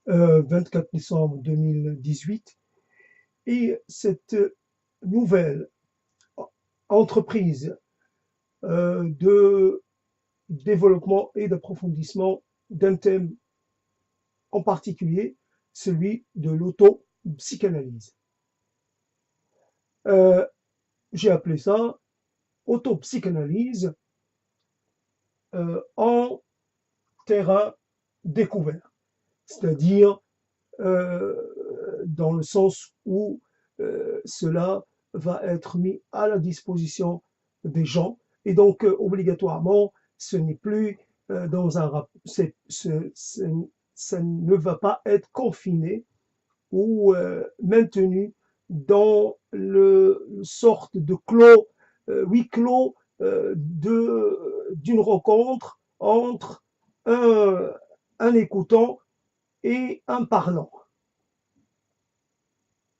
24 décembre 2018. Et cette nouvelle entreprise de développement et d'approfondissement d'un thème en particulier, celui de l'autopsychanalyse. Euh, j'ai appelé ça autopsychanalyse en terrain découvert, c'est-à-dire dans le sens où cela va être mis à la disposition des gens. Et donc, obligatoirement, ce n'est plus dans un ça ne va pas être confiné ou maintenu dans le sorte de clos, huis clos d'une rencontre entre un, un écoutant et un parlant.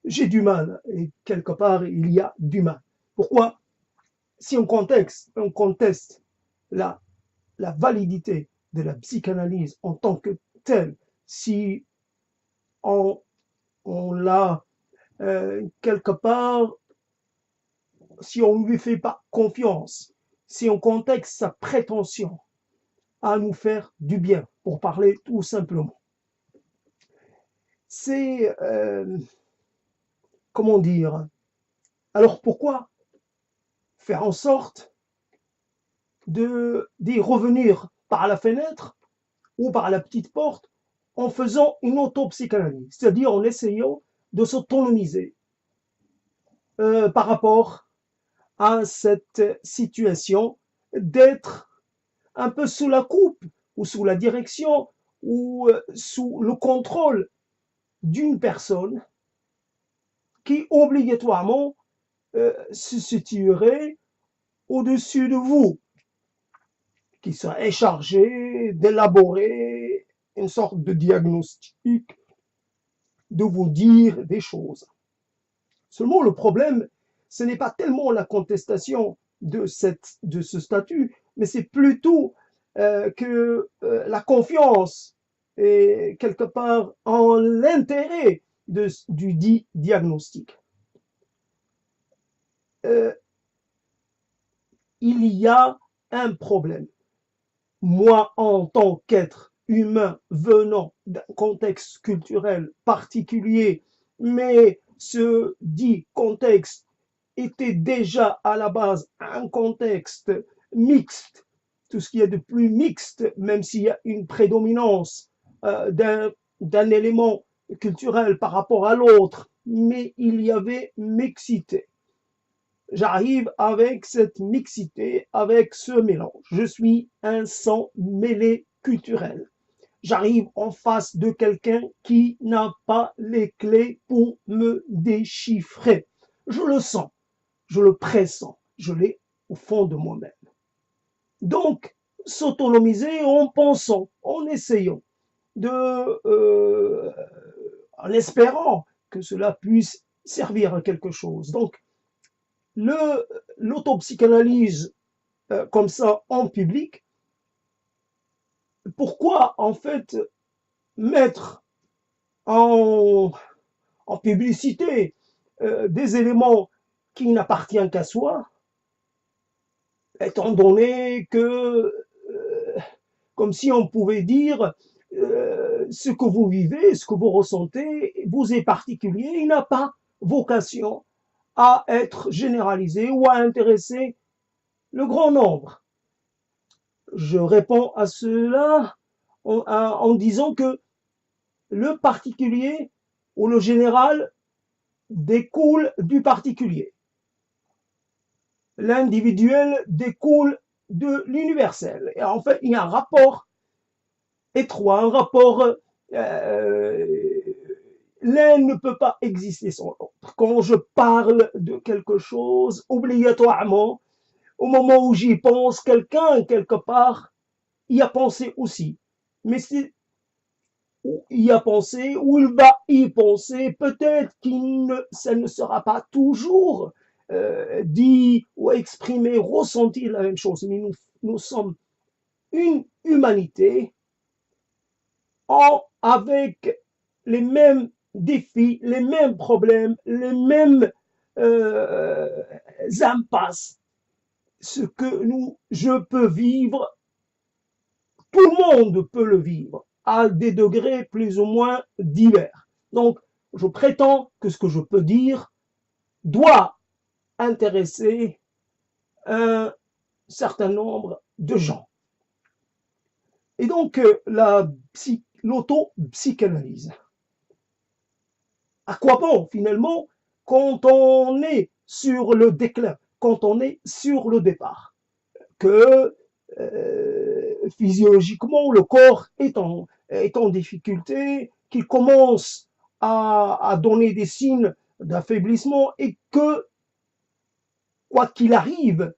J'ai du mal, et quelque part, il y a du mal. Pourquoi? Si on conteste la, la validité de la psychanalyse en tant que telle, si on, on l'a quelque part, si on ne lui fait pas confiance, si on contexte sa prétention à nous faire du bien, pour parler tout simplement, c'est, comment dire, alors pourquoi faire en sorte d'y revenir par la fenêtre ou par la petite porte en faisant une autopsychanalyse, c'est-à-dire en essayant de s'autonomiser par rapport à cette situation, d'être un peu sous la coupe ou sous la direction ou sous le contrôle d'une personne qui obligatoirement se situerait au-dessus de vous, qui serait chargé d'élaborer une sorte de diagnostic, de vous dire des choses. Seulement, le problème, ce n'est pas tellement la contestation de ce statut, mais c'est plutôt que la confiance est quelque part en l'intérêt du dit diagnostic. Euh, il y a un problème. Moi, en tant qu'être humain venant d'un contexte culturel particulier, mais ce dit contexte était déjà à la base un contexte mixte, tout ce qui est de plus mixte, même s'il y a une prédominance d'un élément culturel par rapport à l'autre, mais il y avait mixité. J'arrive avec cette mixité, avec ce mélange. Je suis un sang mêlé culturel. J'arrive en face de quelqu'un qui n'a pas les clés pour me déchiffrer. Je le sens, je le pressens, je l'ai au fond de moi-même. Donc, s'autonomiser en pensant, en essayant, en espérant que cela puisse servir à quelque chose. Donc, l'autopsychanalyse comme ça en public, pourquoi en fait mettre en, en publicité des éléments qui n'appartiennent qu'à soi, étant donné que, comme si on pouvait dire, ce que vous vivez, ce que vous ressentez, vous est particulier, il n'a pas vocation à être généralisé ou à intéresser le grand nombre. Je réponds à cela en disant que le particulier ou le général découle du particulier. L'individuel découle de l'universel. Et en fait, il y a un rapport étroit, un rapport l'un ne peut pas exister sans l'autre. Quand je parle de quelque chose, obligatoirement, au moment où j'y pense, quelqu'un, quelque part, y a pensé aussi. Mais c'est où il y a pensé, où il va y penser, peut-être ça ne sera pas toujours dit ou exprimé, ressenti la même chose, mais nous sommes une humanité avec les mêmes défis, les mêmes problèmes, les mêmes impasses. Ce que je peux vivre, tout le monde peut le vivre, à des degrés plus ou moins divers. Donc, je prétends que ce que je peux dire doit intéresser un certain nombre de gens. Et donc, l'auto-psychanalyse. À quoi bon, finalement, quand on est sur le déclin, quand on est sur le départ, que physiologiquement, le corps est en difficulté, qu'il commence à donner des signes d'affaiblissement et que, quoi qu'il arrive,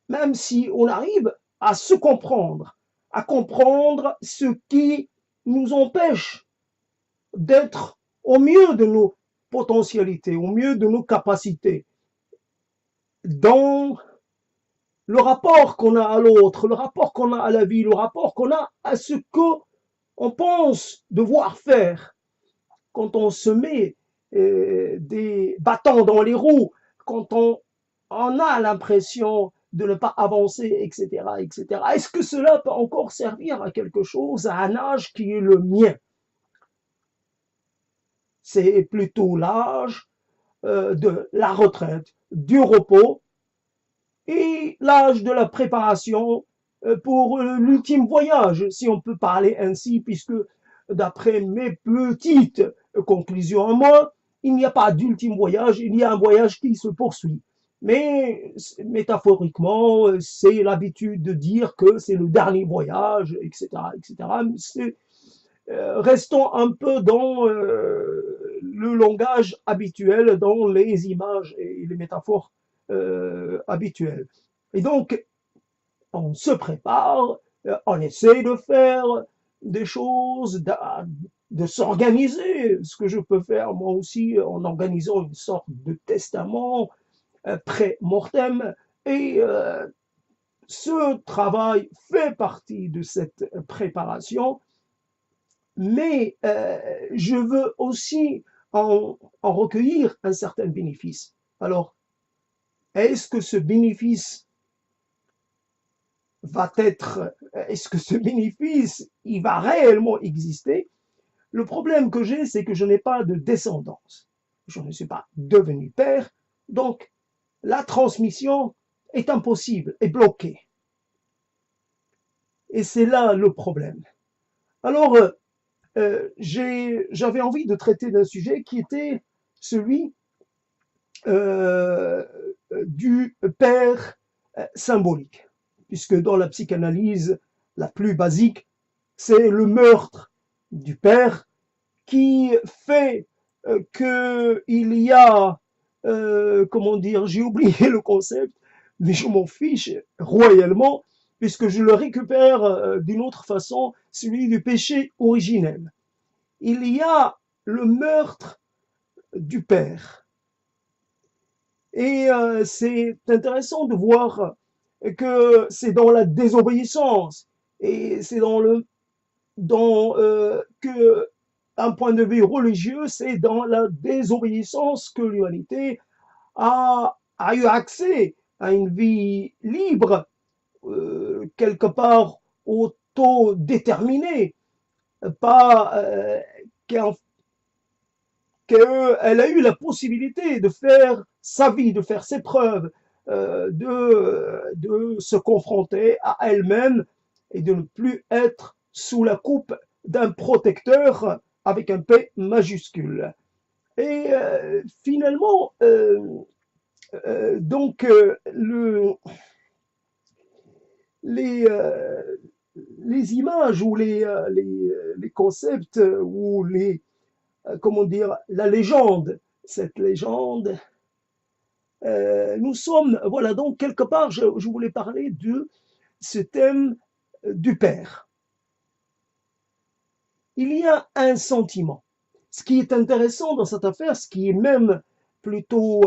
même si on arrive à se comprendre, à comprendre ce qui nous empêche d'être au mieux de nos potentialités, au mieux de nos capacités, dans le rapport qu'on a à l'autre, le rapport qu'on a à la vie, le rapport qu'on a à ce qu'on pense devoir faire. Quand on se met des bâtons dans les roues, quand on a l'impression de ne pas avancer, etc., etc. Est-ce que cela peut encore servir à quelque chose à un âge qui est le mien? C'est plutôt l'âge de la retraite, du repos et l'âge de la préparation pour l'ultime voyage, si on peut parler ainsi, puisque d'après mes petites conclusions à moi, il n'y a pas d'ultime voyage, il y a un voyage qui se poursuit. Mais métaphoriquement, c'est l'habitude de dire que c'est le dernier voyage, etc., etc. Restons un peu dans le langage habituel, dans les images et les métaphores habituelles. Et donc, on se prépare, on essaie de faire des choses, de s'organiser, ce que je peux faire moi aussi en organisant une sorte de testament pré-mortem. Et ce travail fait partie de cette préparation, mais je veux aussi en recueillir un certain bénéfice. Alors, est-ce que ce bénéfice est-ce que ce bénéfice, il va réellement exister? Le problème que j'ai, c'est que je n'ai pas de descendance. Je ne suis pas devenu père, donc la transmission est impossible, est bloquée. Et c'est là le problème. Alors, j'avais envie de traiter d'un sujet qui était celui euh, du père symbolique, puisque dans la psychanalyse la plus basique, c'est le meurtre du père qui fait qu'il y a, comment dire, j'ai oublié le concept, mais je m'en fiche royalement, puisque je le récupère d'une autre façon, celui du péché originel. Il y a le meurtre du père. Et c'est intéressant de voir que c'est dans la désobéissance et c'est que un point de vue religieux, c'est dans la désobéissance que l'humanité a eu accès à une vie libre, quelque part autodéterminée, pas qu'elle a eu la possibilité de faire sa vie, de faire ses preuves, de se confronter à elle-même et de ne plus être sous la coupe d'un protecteur avec un P majuscule. Et finalement, donc, les, euh, les images ou les concepts ou comment dire, la légende, cette légende, nous sommes, voilà, donc quelque part, je voulais parler de ce thème du père. Il y a un sentiment. Ce qui est intéressant dans cette affaire, ce qui est même plutôt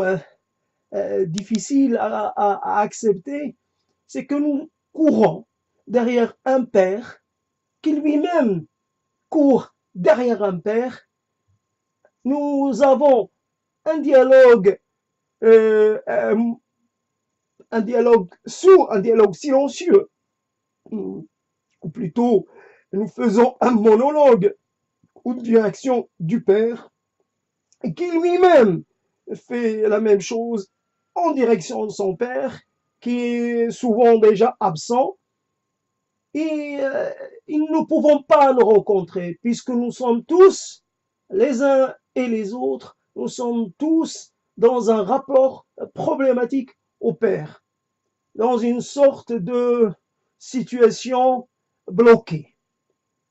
difficile à accepter, c'est que nous courons derrière un père qui lui-même court derrière un père nous avons un dialogue, euh, un, un dialogue sourd, un dialogue silencieux, ou plutôt, nous faisons un monologue ou direction du Père, qui lui-même fait la même chose en direction de son Père, qui est souvent déjà absent, et nous ne pouvons pas nous rencontrer, puisque nous sommes tous, les uns et les autres, nous sommes tous dans un rapport problématique au Père, dans une sorte de situation bloquée.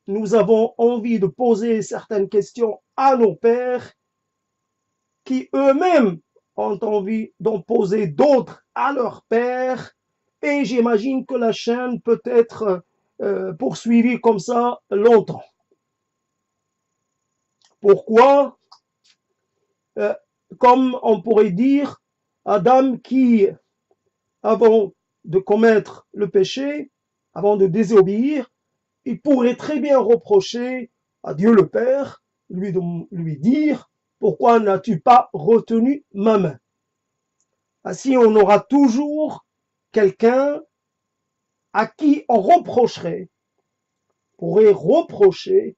Nous avons envie de poser certaines questions à nos pères qui eux-mêmes ont envie d'en poser d'autres à leur père, et j'imagine que la chaîne peut être poursuivie comme ça longtemps. Pourquoi? euh, Comme on pourrait dire, Adam qui, avant de commettre le péché, avant de désobéir, il pourrait très bien reprocher à Dieu le Père, lui dire, pourquoi n'as-tu pas retenu ma main? Ainsi, on aura toujours quelqu'un à qui on pourrait reprocher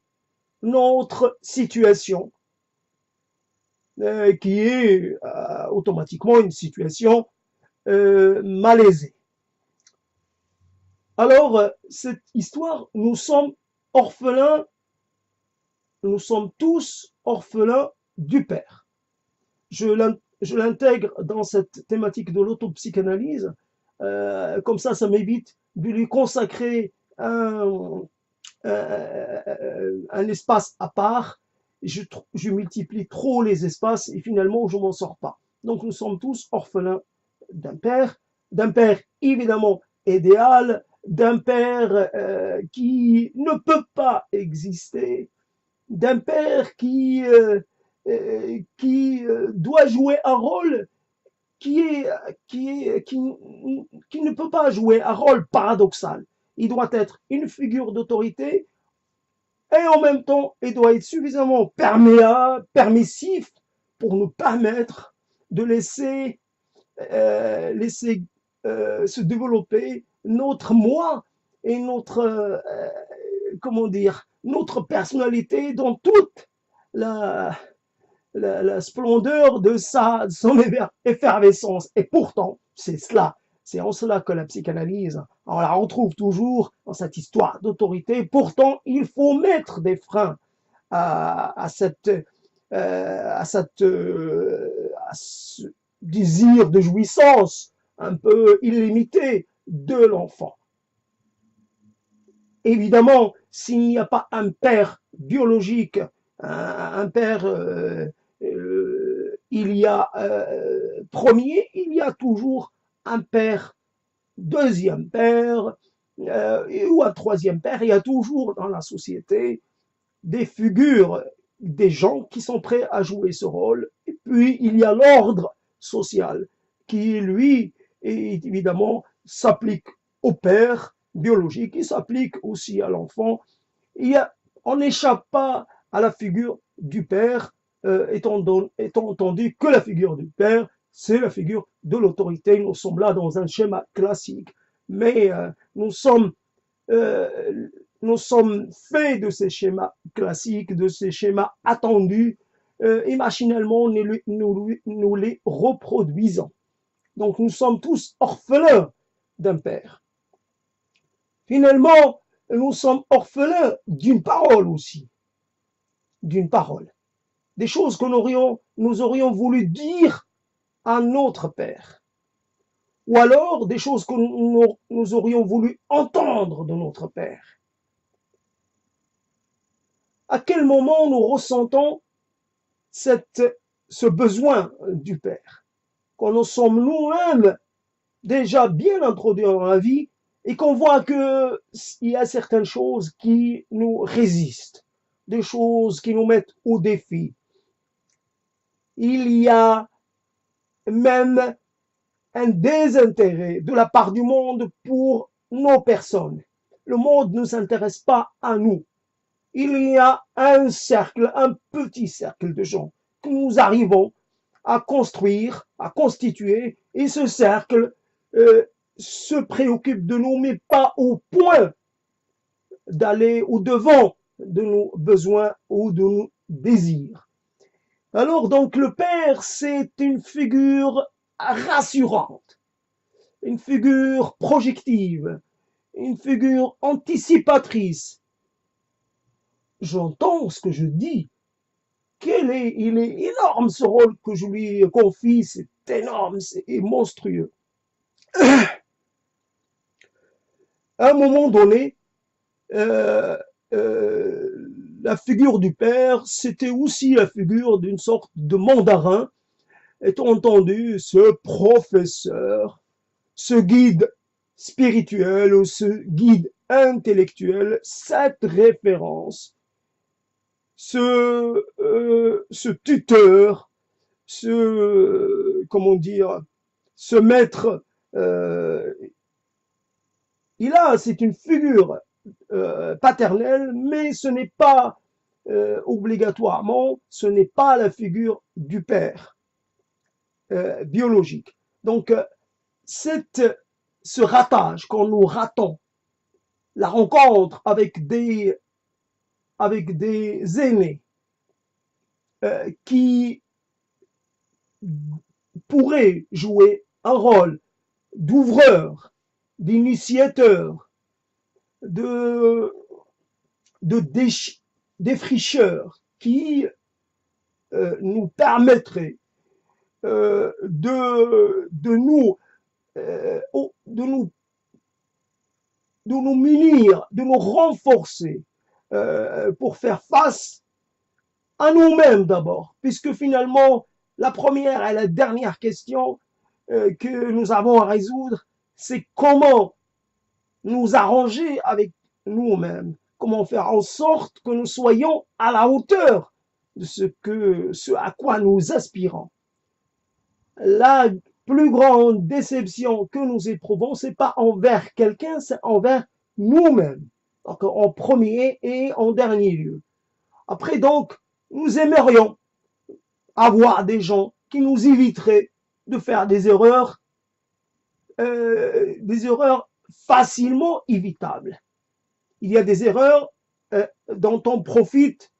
notre situation, qui est automatiquement une situation malaisée. Alors, cette histoire, nous sommes orphelins, nous sommes tous orphelins du Père. Je l'intègre dans cette thématique de l'autopsychanalyse, comme ça m'évite de lui consacrer un espace à part. Je multiplie trop les espaces et finalement je m'en sors pas. Donc nous sommes tous orphelins d'un père évidemment idéal, d'un père qui ne peut pas exister, d'un père qui doit jouer un rôle qui, est, qui ne peut pas jouer un rôle paradoxal. Il doit être une figure d'autorité et en même temps, il doit être suffisamment permissif pour nous permettre de laisser se développer notre moi et notre, comment dire, notre personnalité dans toute la, la splendeur de son effervescence. Et pourtant, c'est en cela que la psychanalyse, on la retrouve toujours dans cette histoire d'autorité. Pourtant, il faut mettre des freins à ce désir de jouissance un peu illimité de l'enfant. Évidemment, s'il n'y a pas un père biologique, un père il y a premier, il y a toujours un père, deuxième père, ou un troisième père. Il y a toujours dans la société des figures, des gens qui sont prêts à jouer ce rôle. Et puis, il y a l'ordre social qui, lui, évidemment, s'applique au père biologique, il s'applique aussi à l'enfant. On n'échappe pas à la figure du père, étant entendu que la figure du père, c'est la figure de l'autorité. Nous sommes là dans un schéma classique, mais nous sommes faits de ces schémas classiques, de ces schémas attendus, et machinalement nous les reproduisons. Donc nous sommes tous orphelins d'un père. Finalement, nous sommes orphelins d'une parole aussi, d'une parole. Des choses que nous aurions voulu dire à notre père. Ou alors des choses que nous aurions voulu entendre de notre père. À quel moment nous ressentons ce besoin du père? Quand nous sommes nous-mêmes déjà bien introduits dans la vie et qu'on voit qu'il y a certaines choses qui nous résistent, des choses qui nous mettent au défi. Il y a même un désintérêt de la part du monde pour nos personnes. Le monde ne s'intéresse pas à nous. Il y a un cercle, un petit cercle de gens que nous arrivons à construire, à constituer, et ce cercle se préoccupe de nous, mais pas au point d'aller au-devant de nos besoins ou de nos désirs. Alors donc le père, c'est une figure rassurante, une figure projective, une figure anticipatrice. J'entends ce que je dis. Il est énorme ce rôle que je lui confie, c'est énorme, c'est monstrueux. À un moment donné, euh, la figure du père, c'était aussi la figure d'une sorte de mandarin, étant entendu ce professeur, ce guide spirituel ou ce guide intellectuel, cette référence, ce tuteur, comment dire, ce maître, c'est une figure paternelle, mais ce n'est pas obligatoirement, ce n'est pas la figure du père biologique. Donc, ce ratage, quand nous ratons la rencontre avec des aînés qui pourraient jouer un rôle d'ouvreur, d'initiateur, de défricheur, qui nous permettrait de nous munir, de nous renforcer pour faire face à nous-mêmes d'abord, puisque finalement, la première et la dernière question que nous avons à résoudre, c'est comment nous arranger avec nous-mêmes, comment faire en sorte que nous soyons à la hauteur de ce à quoi nous aspirons. La plus grande déception que nous éprouvons, c'est pas envers quelqu'un, c'est envers nous-mêmes. Donc, en premier et en dernier lieu. Après, donc, nous aimerions avoir des gens qui nous éviteraient de faire des erreurs facilement évitables. Il y a des erreurs dont on profite,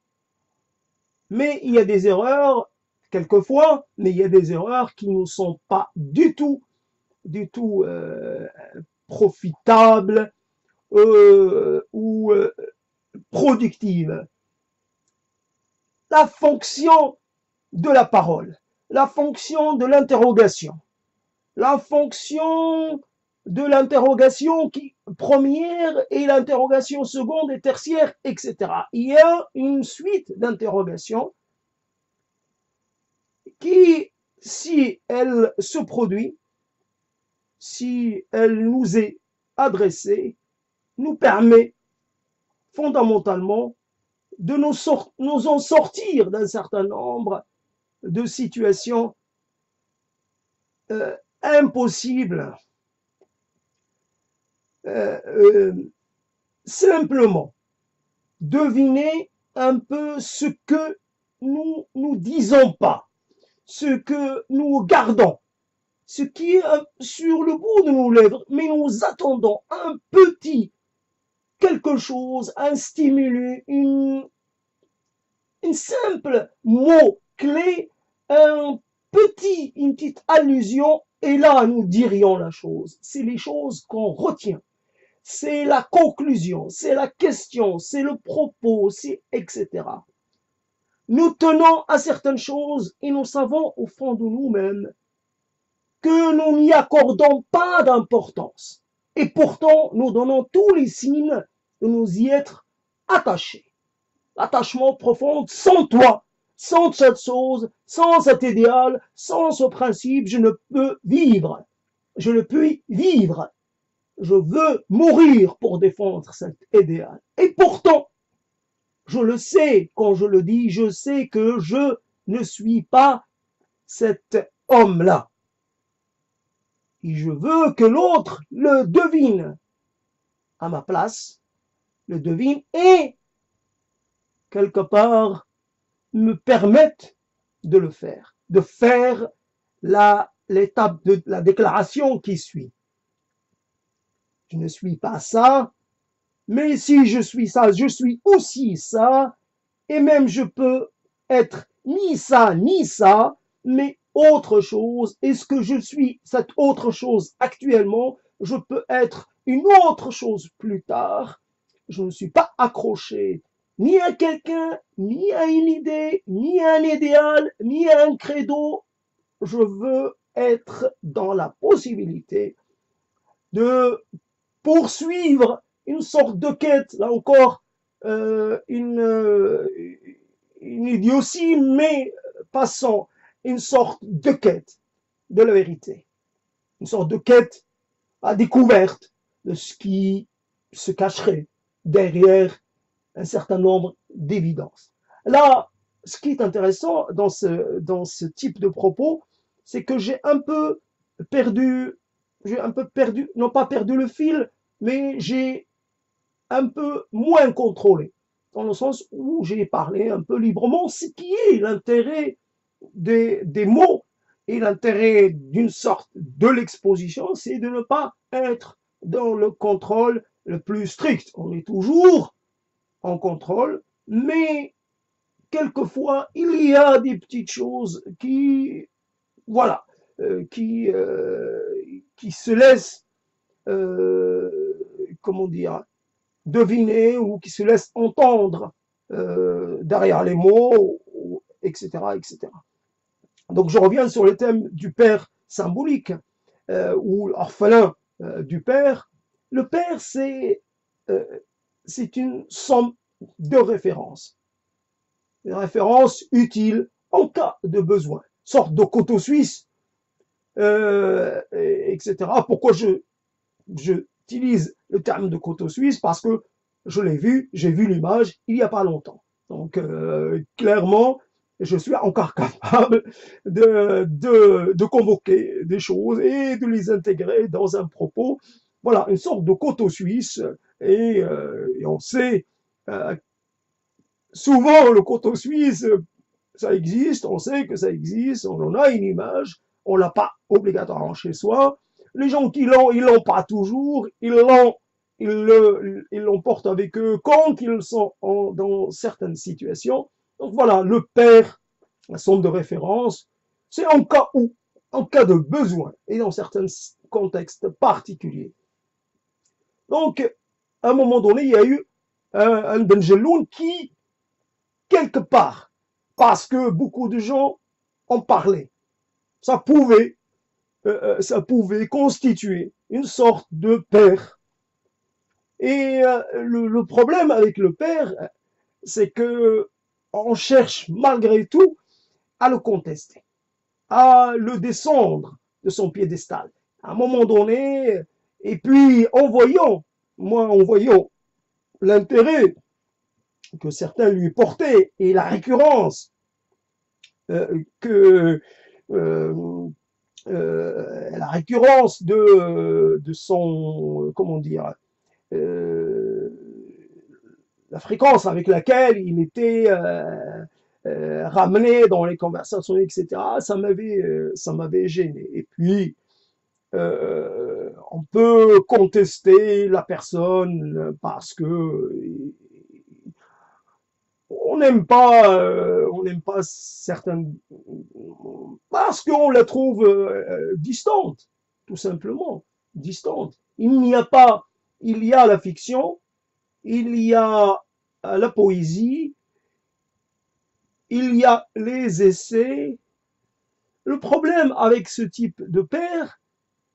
mais il y a des erreurs, quelquefois, mais il y a des erreurs qui ne sont pas du tout profitables ou productives. La fonction de la parole, la fonction de l'interrogation, la fonction de l'interrogation première et l'interrogation seconde et tertiaire, etc. Il y a une suite d'interrogations qui, si elle se produit, si elle nous est adressée, nous permet fondamentalement de nous en sortir d'un certain nombre de situations impossibles. Simplement, deviner un peu ce que nous ne disons pas, ce que nous gardons, ce qui est sur le bout de nos lèvres, mais nous attendons un petit quelque chose, un stimulus, une simple mot clé, une petite allusion, et là nous dirions la chose. C'est les choses qu'on retient. C'est la conclusion, c'est la question, c'est le propos, c'est etc. Nous tenons à certaines choses et nous savons au fond de nous-mêmes que nous n'y accordons pas d'importance. Et pourtant, nous donnons tous les signes de nous y être attachés. L'attachement profond, sans toi, sans cette chose, sans cet idéal, sans ce principe, je ne peux vivre. Je ne puis vivre. Je veux mourir pour défendre cet idéal. Et pourtant, je le sais, quand je le dis, je sais que je ne suis pas cet homme-là. Et je veux que l'autre le devine à ma place, le devine et quelque part me permette de le faire, de faire l'étape de la déclaration qui suit. Je ne suis pas ça, mais si je suis ça, je suis aussi ça, et même je peux être ni ça, ni ça, mais autre chose. Et ce que je suis, cette autre chose actuellement, je peux être une autre chose plus tard. Je ne suis pas accroché ni à quelqu'un, ni à une idée, ni à un idéal, ni à un credo. Je veux être dans la possibilité de poursuivre une sorte de quête, là encore, une idiotie, mais passant, une sorte de quête de la vérité, une sorte de quête à découverte de ce qui se cacherait derrière un certain nombre d'évidences. Là, ce qui est intéressant dans ce type de propos, c'est que j'ai un peu perdu, non pas perdu le fil, mais j'ai un peu moins contrôlé, dans le sens où j'ai parlé un peu librement, ce qui est l'intérêt des mots et l'intérêt d'une sorte de l'exposition, c'est de ne pas être dans le contrôle le plus strict. On est toujours en contrôle, mais quelquefois, il y a des petites choses qui, voilà, qui se laissent, comment dire, deviner ou qui se laissent entendre derrière les mots, etc., etc. Donc, je reviens sur le thème du père symbolique ou orphelin du père. Le père, c'est une somme de références. Des références utiles en cas de besoin. Sorte de couteau suisse, etc. Pourquoi j'utilise le terme de couteau suisse? Parce que je l'ai vu, j'ai vu l'image il n'y a pas longtemps. Donc, clairement, je suis encore capable de convoquer des choses et de les intégrer dans un propos. Voilà, une sorte de couteau suisse. Et on sait, souvent, le couteau suisse, ça existe, on sait que ça existe, on en a une image, on l'a pas obligatoirement chez soi. Les gens qui l'ont, ils l'ont pas toujours, ils l'emportent avec eux quand ils sont dans certaines situations. Donc voilà, le père, la somme de référence, c'est en cas où, en cas de besoin et dans certains contextes particuliers. Donc, à un moment donné, il y a eu un Benjeloun qui, quelque part, parce que beaucoup de gens en parlaient, ça pouvait constituer une sorte de père. Et le problème avec le père, c'est que on cherche malgré tout à le contester, à le descendre de son piédestal. À un moment donné, et puis en voyant l'intérêt que certains lui portaient et la récurrence que la récurrence de son, comment dire, la fréquence avec laquelle il était ramené dans les conversations, etc., ça m'avait gêné. Et puis, on peut contester la personne parce que on n'aime pas certaines, parce qu'on la trouve distante, tout simplement, distante. Il n'y a pas, il y a la fiction, il y a la poésie, il y a les essais. Le problème avec ce type de père,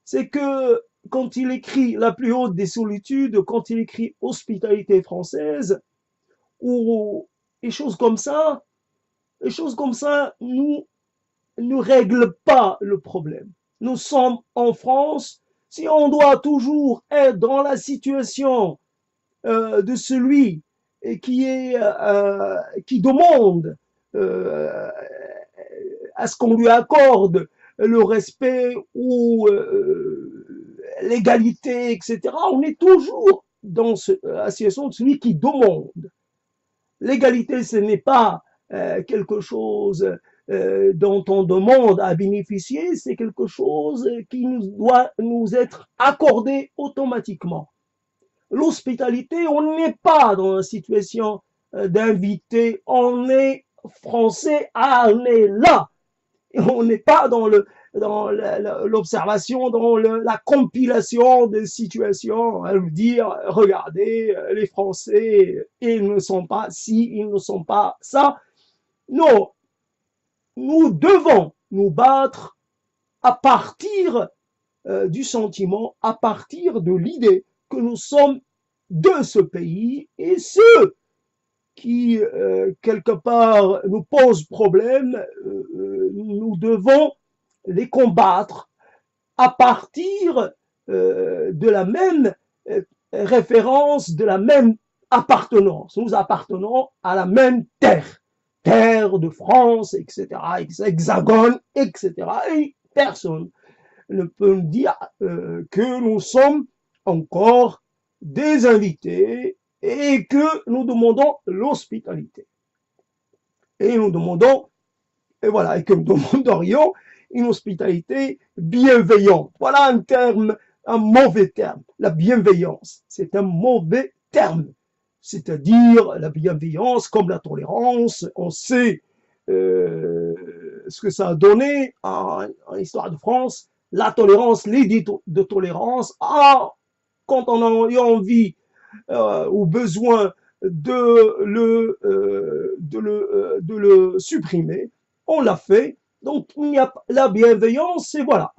c'est que quand il écrit La plus haute des solitudes, quand il écrit Hospitalité française, ou des choses comme ça, ne règlent pas le problème. Nous sommes en France, si on doit toujours être dans la situation de celui qui demande à ce qu'on lui accorde le respect ou l'égalité, etc. On est toujours dans la situation de celui qui demande. L'égalité, ce n'est pas quelque chose dont on demande à bénéficier, c'est quelque chose qui nous doit nous être accordé automatiquement. L'hospitalité, on n'est pas dans une situation d'invité, on est français, on est là. On n'est pas dans l'observation, dans la compilation des situations, à nous dire, regardez, les Français, ils ne sont pas ci, ils ne sont pas ça. Non, nous devons nous battre à partir du sentiment, à partir de l'idée que nous sommes de ce pays et ceux qui, quelque part, nous posent problème, nous devons les combattre à partir de la même référence, de la même appartenance. Nous appartenons à la même terre, terre de France, etc., hexagone, etc. Et personne ne peut dire que nous sommes encore des invités et que nous demandons l'hospitalité. Et nous demandons, et voilà, et que nous demanderions une hospitalité bienveillante. Voilà un terme, un mauvais terme. La bienveillance, c'est un mauvais terme. C'est-à-dire la bienveillance comme la tolérance. On sait ce que ça a donné en histoire de France. La tolérance, l'idée de tolérance, quand on a eu envie ou besoin de le supprimer, on l'a fait. Donc il y a la bienveillance, c'est voilà,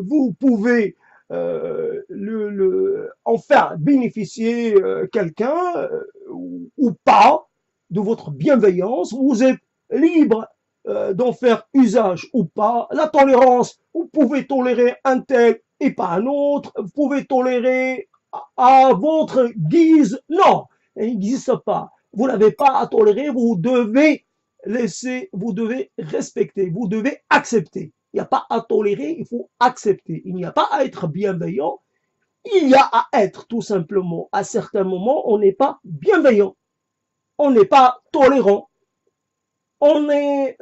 vous pouvez en faire bénéficier quelqu'un ou pas de votre bienveillance. Vous êtes libre d'en faire usage ou pas. La tolérance, vous pouvez tolérer un tel et pas un autre. Vous pouvez tolérer à votre guise. Non, il n'existe pas. Vous n'avez pas à tolérer, vous devez laisser, vous devez respecter, vous devez accepter. Il n'y a pas à tolérer, il faut accepter. Il n'y a pas à être bienveillant, il y a à être tout simplement. À certains moments, on n'est pas bienveillant, on n'est pas tolérant, on est,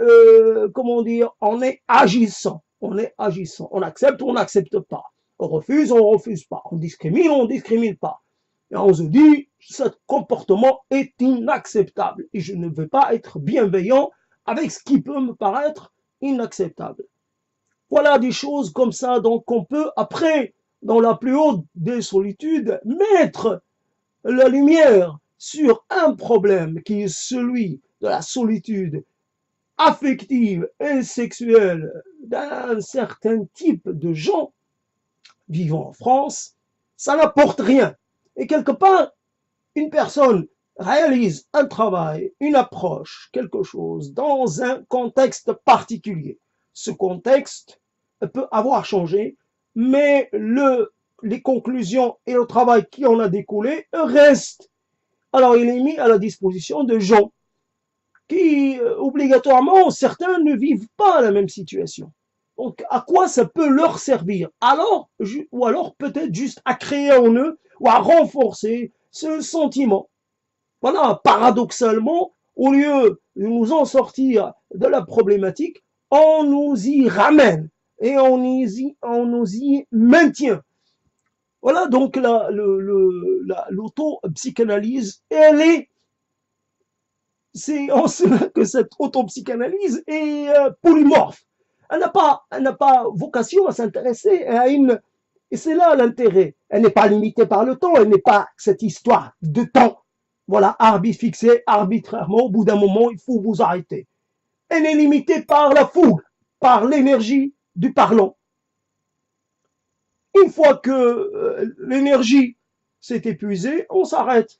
comment dire, on est agissant, on est agissant. On accepte ou on n'accepte pas. On refuse pas. On discrimine pas. Et on se dit, ce comportement est inacceptable. Et je ne veux pas être bienveillant avec ce qui peut me paraître inacceptable. Voilà des choses comme ça. Donc on peut, après, dans la plus haute des solitudes, mettre la lumière sur un problème qui est celui de la solitude affective et sexuelle d'un certain type de gens vivant en France, ça n'apporte rien. Et quelque part, une personne réalise un travail, une approche, quelque chose dans un contexte particulier. Ce contexte peut avoir changé, mais les conclusions et le travail qui en a découlé restent. Alors il est mis à la disposition de gens qui, obligatoirement, certains ne vivent pas la même situation. Donc, à quoi ça peut leur servir? Alors, ou alors peut-être juste à créer en eux ou à renforcer ce sentiment. Voilà, paradoxalement, au lieu de nous en sortir de la problématique, on nous y ramène et on nous y maintient. Voilà, donc l'auto-psychanalyse, c'est en cela que cette autopsychanalyse est polymorphe. Elle n'a pas vocation à s'intéresser à une, et c'est là l'intérêt. Elle n'est pas limitée par le temps, elle n'est pas cette histoire de temps. Voilà, fixé arbitrairement, au bout d'un moment, il faut vous arrêter. Elle est limitée par la fougue, par l'énergie du parlant. Une fois que l'énergie s'est épuisée, on s'arrête.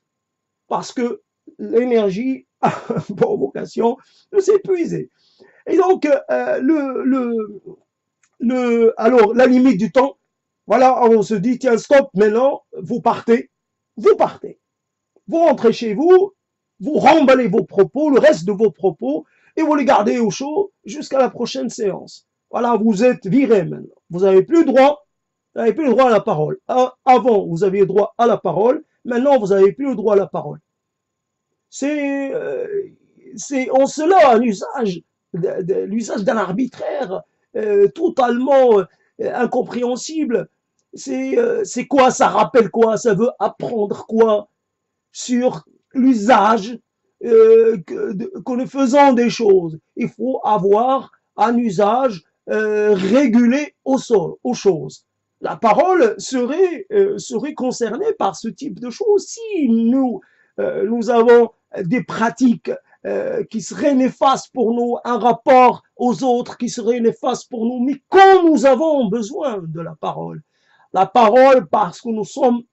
Parce que l'énergie a pour vocation de s'épuiser. Et donc, alors, la limite du temps, voilà, on se dit, tiens, stop, maintenant, vous partez. Vous rentrez chez vous, vous remballez vos propos, le reste de vos propos, et vous les gardez au chaud jusqu'à la prochaine séance. Voilà, vous êtes viré maintenant. Vous n'avez plus droit à la parole. Avant, vous aviez droit à la parole. Maintenant, vous n'avez plus le droit à la parole. C'est en cela un usage l'usage d'un arbitraire totalement incompréhensible. C'est quoi? Ça rappelle quoi? Ça veut apprendre quoi sur l'usage que nous faisons des choses? Il faut avoir un usage régulé aux choses. La parole serait concernée par ce type de choses si nous avons des pratiques qui seraient néfastes pour nous, un rapport aux autres qui serait néfaste pour nous. Mais quand nous avons besoin de la parole parce que nous sommes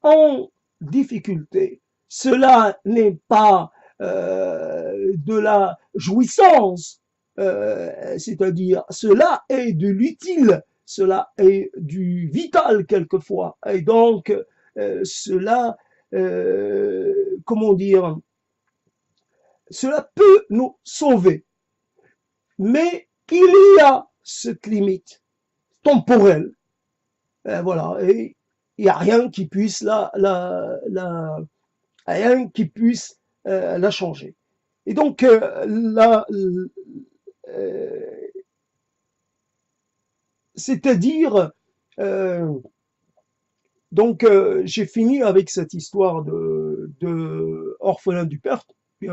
en difficulté, cela n'est pas de la jouissance, c'est-à-dire cela est de l'utile, cela est du vital quelquefois. Et donc, cela, comment dire, cela peut nous sauver. Mais il y a cette limite temporelle. Voilà. Et il n'y a rien qui puisse rien qui puisse la changer. Et donc, c'est-à-dire, donc, j'ai fini avec cette histoire de orphelin du père.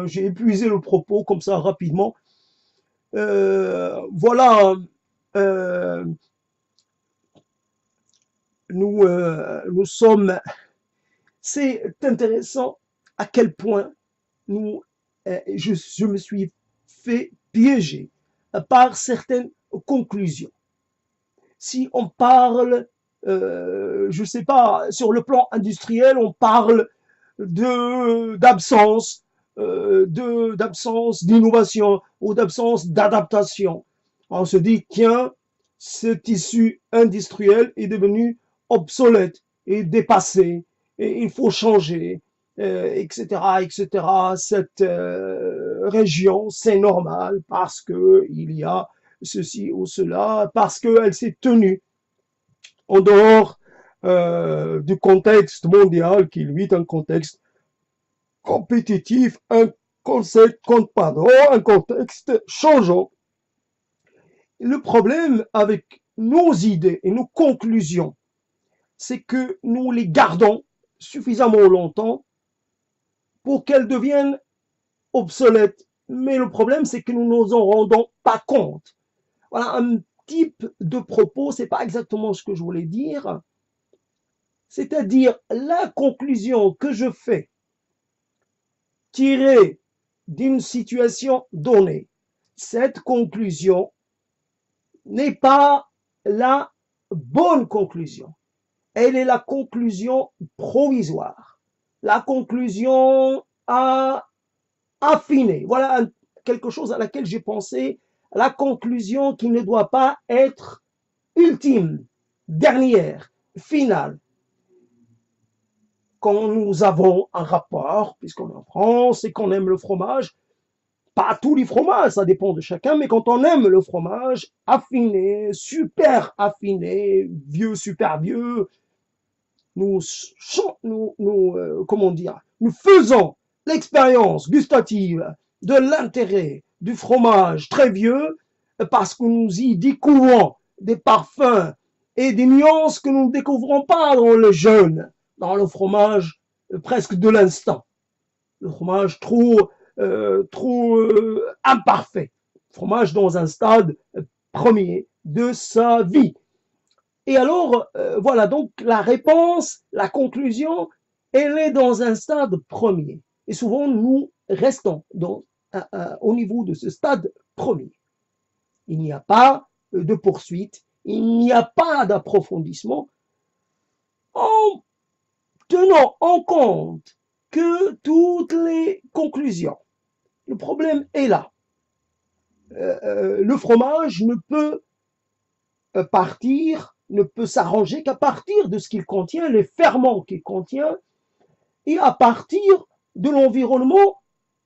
J'ai épuisé le propos comme ça rapidement. Voilà, euh, nous sommes. C'est intéressant à quel point je me suis fait piéger par certaines conclusions. Si on parle, je sais pas, sur le plan industriel, on parle d'absence d'innovation ou d'absence d'adaptation. On se dit, tiens, ce tissu industriel est devenu obsolète et dépassé, et il faut changer, etc., etc. Cette région, c'est normal parce que il y a ceci ou cela, parce qu'elle s'est tenue en dehors du contexte mondial qui, lui, est un contexte compétitif, un contexte changeant. Le problème avec nos idées et nos conclusions, c'est que nous les gardons suffisamment longtemps pour qu'elles deviennent obsolètes. Mais le problème, c'est que nous ne nous en rendons pas compte. Voilà un type de propos, c'est pas exactement ce que je voulais dire. C'est-à-dire, la conclusion que je fais tirée d'une situation donnée, cette conclusion n'est pas la bonne conclusion. Elle est la conclusion provisoire, la conclusion à affiner. Voilà quelque chose à laquelle j'ai pensé, la conclusion qui ne doit pas être ultime, dernière, finale. Quand nous avons un rapport, puisqu'on est en France et qu'on aime le fromage, pas tous les fromages, ça dépend de chacun, mais quand on aime le fromage, affiné, super affiné, vieux, super vieux, comment dire, nous faisons l'expérience gustative de l'intérêt du fromage très vieux parce que nous y découvrons des parfums et des nuances que nous ne découvrons pas dans le jeune, dans le fromage presque de l'instant. Le fromage trop imparfait. Fromage dans un stade premier de sa vie. Et alors, voilà, donc la réponse, la conclusion, elle est dans un stade premier. Et souvent, nous restons au niveau de ce stade premier. Il n'y a pas de poursuite, il n'y a pas d'approfondissement en tenant en compte que toutes les conclusions. Le problème est là. Le fromage ne peut ne peut s'arranger qu'à partir de ce qu'il contient, les ferments qu'il contient, et à partir de l'environnement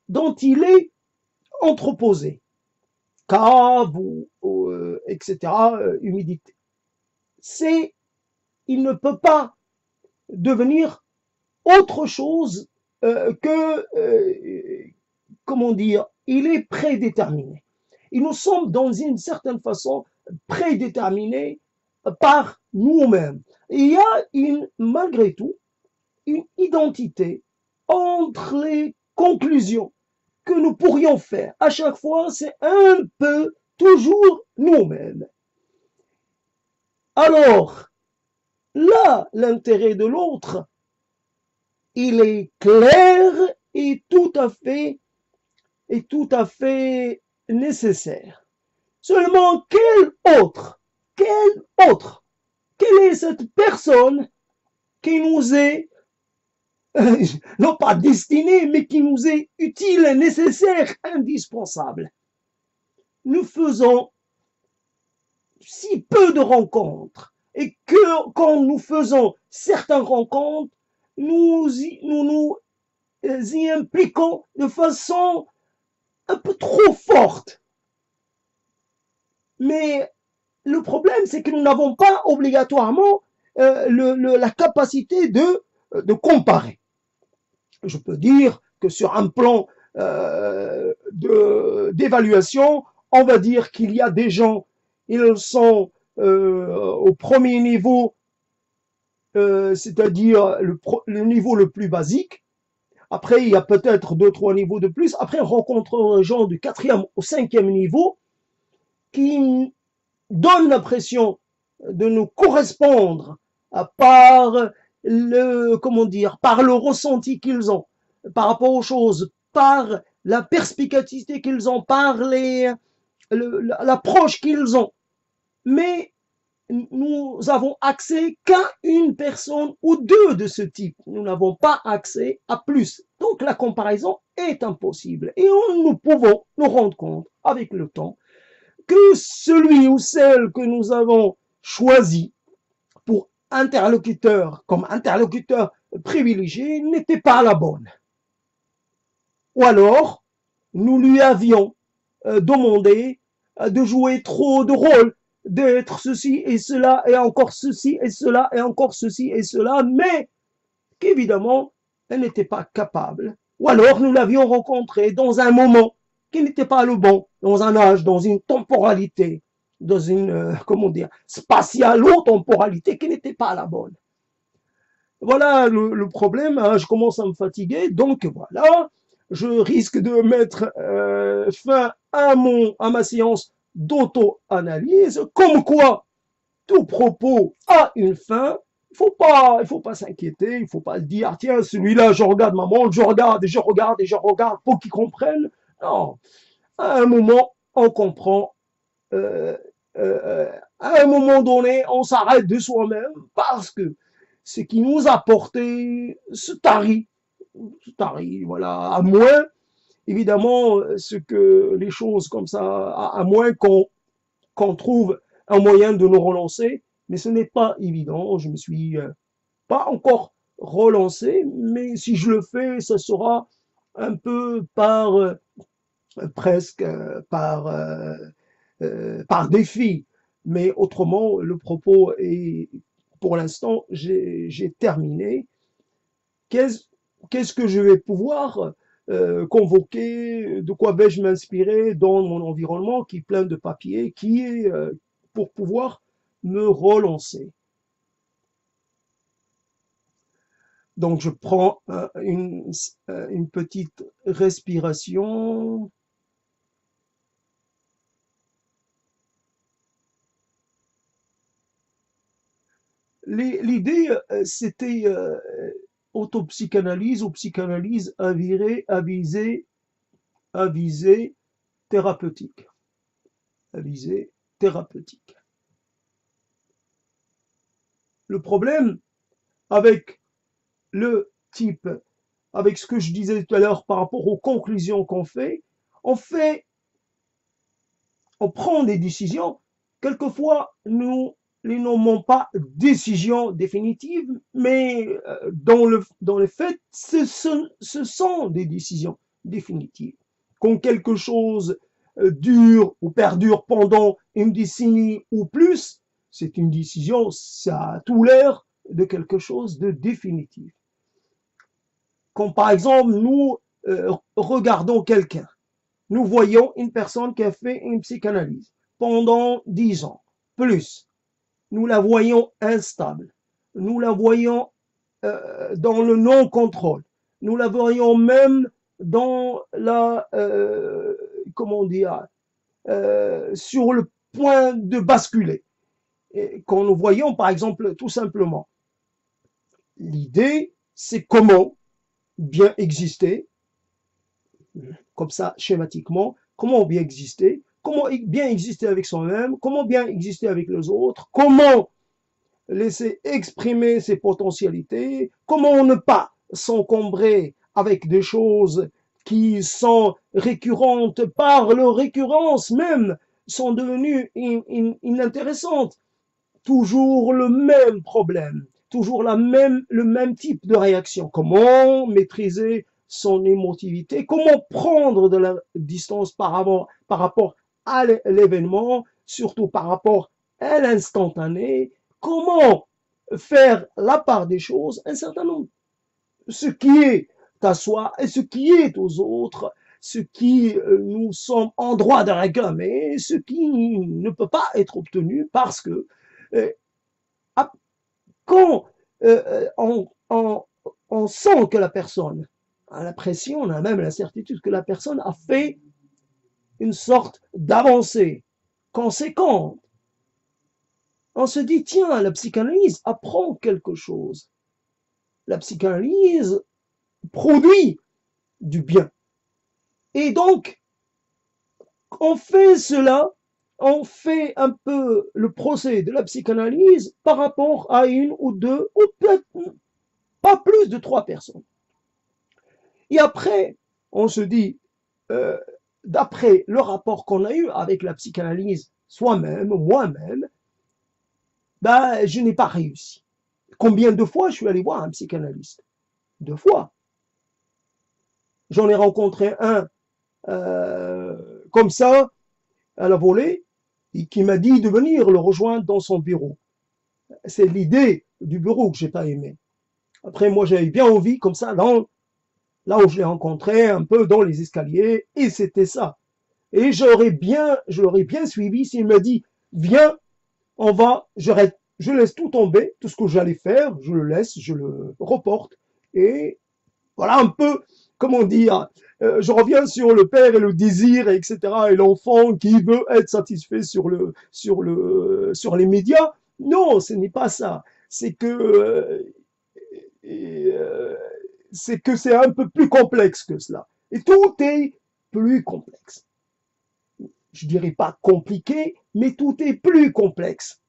dont il est entreposé. Cave, etc., humidité. Il ne peut pas devenir autre chose comment dire, il est prédéterminé. et nous sommes dans une certaine façon prédéterminés par nous-mêmes. Il y a malgré tout une identité entre les conclusions que nous pourrions faire. À chaque fois, c'est un peu toujours nous-mêmes. Alors, là, l'intérêt de l'autre, il est clair et tout à fait nécessaire. Seulement, quelle est cette personne qui nous est, non pas destinée, mais qui nous est utile, nécessaire, indispensable? Nous faisons si peu de rencontres et que quand nous faisons certaines rencontres, nous nous y impliquons de façon un peu trop forte. Mais le problème, c'est que nous n'avons pas obligatoirement la capacité de comparer. Je peux dire que sur un plan d'évaluation, on va dire qu'il y a des gens, ils sont au premier niveau, c'est-à-dire le niveau le plus basique. Après, il y a peut-être 2-3 niveaux de plus. Après, on rencontre des gens du 4e au 5e niveau qui donnent l'impression de nous correspondre par par le ressenti qu'ils ont par rapport aux choses, par la perspicacité qu'ils ont, par l'approche qu'ils ont. Mais nous avons accès qu'à une personne ou deux de ce type. Nous n'avons pas accès à plus. Donc la comparaison est impossible. Et nous pouvons nous rendre compte avec le temps que celui ou celle que nous avons choisi pour comme interlocuteur privilégié n'était pas la bonne. Ou alors, nous lui avions demandé de jouer trop de rôles, d'être ceci et cela, et encore ceci et cela, et encore ceci et cela, mais qu'évidemment, elle n'était pas capable. Ou alors, nous l'avions rencontrée dans un moment qui n'était pas le bon, dans un âge, dans une temporalité, dans une, spatialo-temporalité qui n'était pas la bonne. Voilà le problème, hein, je commence à me fatiguer, donc voilà, je risque de mettre fin à ma séance d'auto-analyse, comme quoi tout propos a une fin. Il faut pas s'inquiéter, il faut pas se dire, tiens, celui-là, je regarde ma montre, je regarde pour qu'il comprenne. Non, à un moment, on comprend, à un moment donné, on s'arrête de soi-même parce que ce qui nous a porté se tarit, voilà, à moins, évidemment, les choses comme ça, à moins qu'on trouve un moyen de nous relancer, mais ce n'est pas évident, je me suis pas encore relancé, mais si je le fais, ce sera un peu presque par défi, mais autrement, le propos est, pour l'instant, j'ai terminé. Qu'est-ce que je vais pouvoir convoquer, de quoi vais-je m'inspirer dans mon environnement qui est plein de papier, qui est pour pouvoir me relancer. Donc je prends une petite respiration. L'idée, c'était autopsychanalyse ou psychanalyse à visée thérapeutique. À visée thérapeutique. Le problème avec avec ce que je disais tout à l'heure par rapport aux conclusions qu'on fait, on prend des décisions. Quelquefois, nous les nommons pas décisions définitives, mais dans le fait, ce sont des décisions définitives. Quand quelque chose dure ou perdure pendant une décennie ou plus, c'est une décision, ça a tout l'air de quelque chose de définitif. Quand par exemple nous regardons quelqu'un, nous voyons une personne qui a fait une psychanalyse pendant 10 ans, plus. Nous la voyons instable. Nous la voyons dans le non-contrôle. Nous la voyons même dans la, comment dire, sur le point de basculer. Et quand nous voyons, par exemple, tout simplement, l'idée, c'est comment bien exister, comme ça, schématiquement, comment bien exister avec soi-même, comment bien exister avec les autres, comment laisser exprimer ses potentialités, comment ne pas s'encombrer avec des choses qui sont récurrentes par leur récurrence même, sont devenues inintéressantes. Toujours le même problème, toujours le même type de réaction. Comment maîtriser son émotivité, comment prendre de la distance par rapport à l'événement, surtout par rapport à l'instantané, comment faire la part des choses, un certain nombre, ce qui est à soi et ce qui est aux autres, ce qui nous sommes en droit de réclamer, ce qui ne peut pas être obtenu parce que quand on sent que la personne a l'impression, on a même la certitude que la personne a fait une sorte d'avancée conséquente, on se dit, tiens, la psychanalyse apprend quelque chose. La psychanalyse produit du bien. Et donc, on fait cela, on fait un peu le procès de la psychanalyse par rapport à une ou deux, ou peut-être pas plus de 3 personnes. Et après, on se dit, d'après le rapport qu'on a eu avec la psychanalyse, soi-même, moi-même, ben, je n'ai pas réussi. Combien de fois je suis allé voir un psychanalyste? 2 fois. J'en ai rencontré un comme ça, à la volée, et qui m'a dit de venir le rejoindre dans son bureau. C'est l'idée du bureau que j'ai pas aimé. Après, moi, j'avais bien envie, comme ça, là où je l'ai rencontré, un peu dans les escaliers, et c'était ça. Et je l'aurais bien suivi s'il me dit, viens, je laisse tout tomber, tout ce que j'allais faire, je le laisse, je le reporte, et voilà un peu, comment dire, je reviens sur le père et le désir, etc., et l'enfant qui veut être satisfait sur les médias. Non, ce n'est pas ça. C'est que c'est un peu plus complexe que cela. Et tout est plus complexe. Je dirais pas compliqué, mais tout est plus complexe.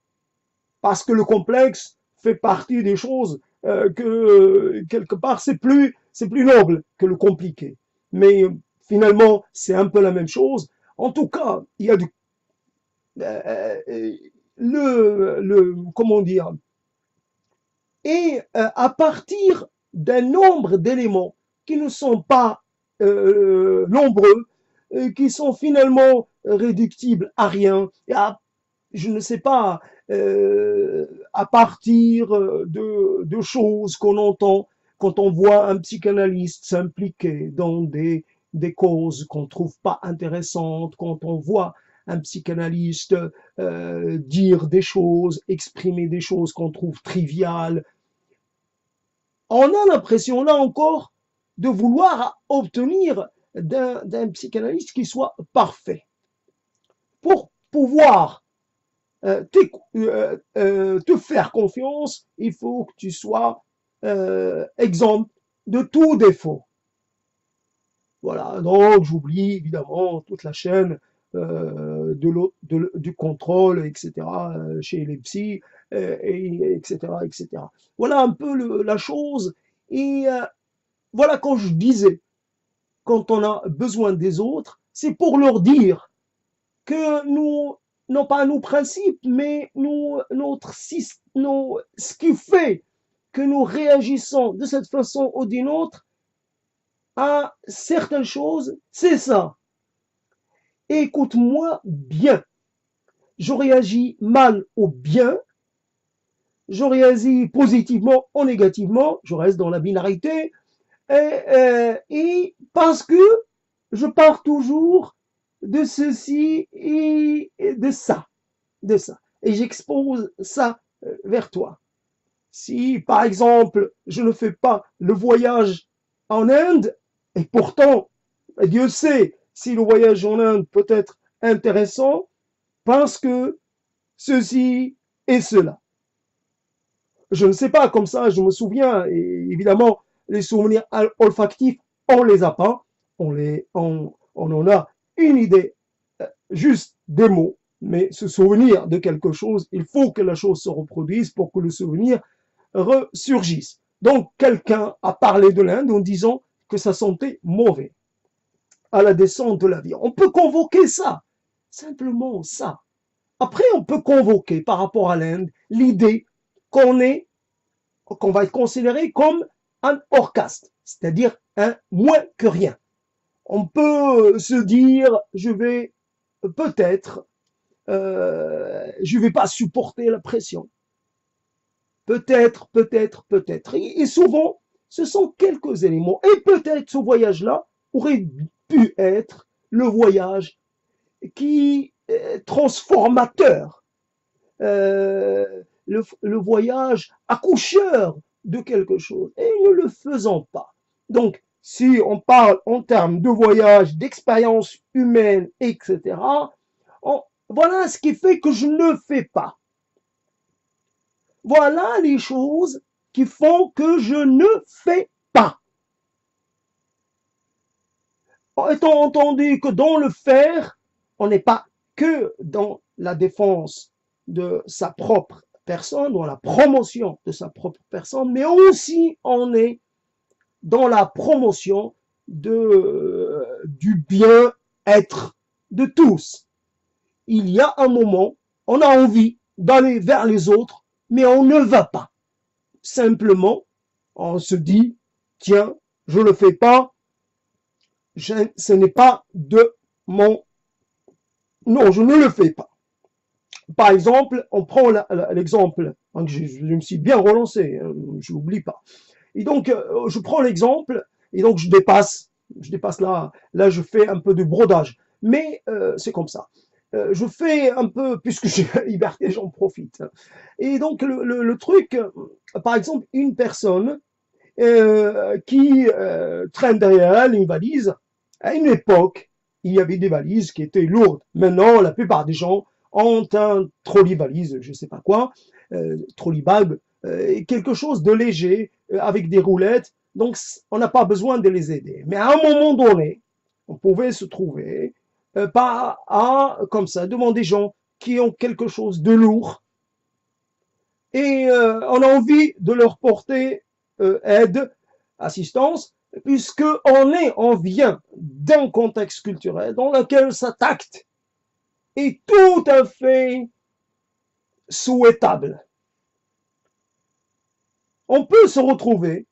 Parce que le complexe fait partie des choses que quelque part c'est plus noble que le compliqué. Mais finalement, c'est un peu la même chose. En tout cas, il y a comment dire, et à partir d'un nombre d'éléments qui ne sont pas nombreux, qui sont finalement réductibles à rien, je ne sais pas, à partir de choses qu'on entend quand on voit un psychanalyste s'impliquer dans des causes qu'on trouve pas intéressantes, quand on voit un psychanalyste dire des choses, exprimer des choses qu'on trouve triviales. On a l'impression, là encore, de vouloir obtenir d'un psychanalyste qui soit parfait. Pour pouvoir te faire confiance, il faut que tu sois exempt de tout défaut. Voilà, donc j'oublie évidemment toute la chaîne du contrôle, etc., chez les psys, etc., etc. Voilà un peu la chose. Et voilà, quand je disais, quand on a besoin des autres, c'est pour leur dire que nous, non pas nos principes, mais ce qui fait que nous réagissons de cette façon ou d'une autre à certaines choses, c'est ça. Écoute-moi bien. Je réagis mal ou bien, je réagis positivement ou négativement, je reste dans la binarité, et parce que je pars toujours de ceci et de ça, de ça. Et j'expose ça vers toi. Si, par exemple, je ne fais pas le voyage en Inde, et pourtant, Dieu sait si le voyage en Inde peut être intéressant, parce que ceci et cela. Je ne sais pas, comme ça, je me souviens, et évidemment, les souvenirs olfactifs, on les a pas, on en a une idée, juste des mots, mais se souvenir de quelque chose, il faut que la chose se reproduise pour que le souvenir ressurgisse. Donc, quelqu'un a parlé de l'Inde en disant que ça sentait mauvais à la descente de l'avion. On peut convoquer ça, simplement ça. Après, on peut convoquer par rapport à l'Inde l'idée qu'on va être considéré comme un hors caste, c'est-à-dire un moins que rien. On peut se dire, je vais peut-être, je vais pas supporter la pression. Peut-être, peut-être, peut-être. Et souvent, ce sont quelques éléments. Et peut-être ce voyage-là aurait pu être le voyage qui est transformateur, le voyage accoucheur de quelque chose. Et ne le faisons pas. Donc, si on parle en termes de voyage, d'expérience humaine, etc., voilà ce qui fait que je ne fais pas. Voilà les choses qui font que je ne fais pas. Étant entendu que dans le faire, on n'est pas que dans la défense de sa propre personne, dans la promotion de sa propre personne, mais aussi on est dans la promotion du bien-être de tous. Il y a un moment, on a envie d'aller vers les autres, mais on ne va pas. Simplement, on se dit, tiens, je ne le fais pas, ce n'est pas de mon... Non, je ne le fais pas. Par exemple, on prend l'exemple, je me suis bien relancé, je n'oublie pas. Et donc, je prends l'exemple, et donc je dépasse là je fais un peu de brodage. Mais c'est comme ça. Je fais un peu, puisque j'ai la liberté, j'en profite. Et donc, le truc, par exemple, une personne qui traîne derrière elle une valise. À une époque, il y avait des valises qui étaient lourdes. Maintenant, la plupart des gens ont un trolley-valise, je ne sais pas quoi, trolley-bag, quelque chose de léger, avec des roulettes. Donc, on n'a pas besoin de les aider. Mais à un moment donné, on pouvait se trouver comme ça, devant des gens qui ont quelque chose de lourd et on a envie de leur porter aide, assistance, puisque on vient d'un contexte culturel dans lequel cet acte est tout à fait souhaitable. On peut se retrouver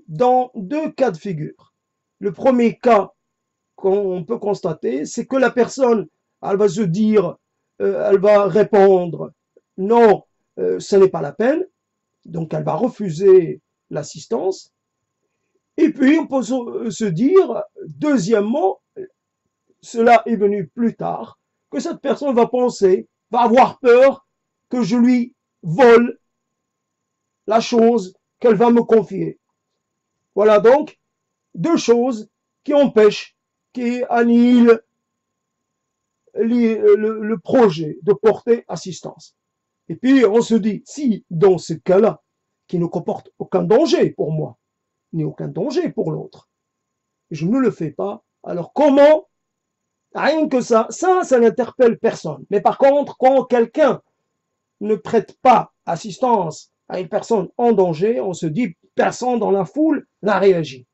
dans deux cas de figure. Le premier cas qu'on peut constater, c'est que la personne, elle va se dire, elle va répondre, non, ce n'est pas la peine, donc elle va refuser l'assistance. Et puis on peut se dire, deuxièmement, cela est venu plus tard, que cette personne va penser, va avoir peur que je lui vole la chose qu'elle va me confier. Voilà donc deux choses qui empêchent, qui annihilent le projet de porter assistance. Et puis on se dit, si dans ce cas-là, qui ne comporte aucun danger pour moi, ni aucun danger pour l'autre, je ne le fais pas, alors comment? Rien que ça n'interpelle personne. Mais par contre, quand quelqu'un ne prête pas assistance à une personne en danger, on se dit, personne dans la foule n'a réagi.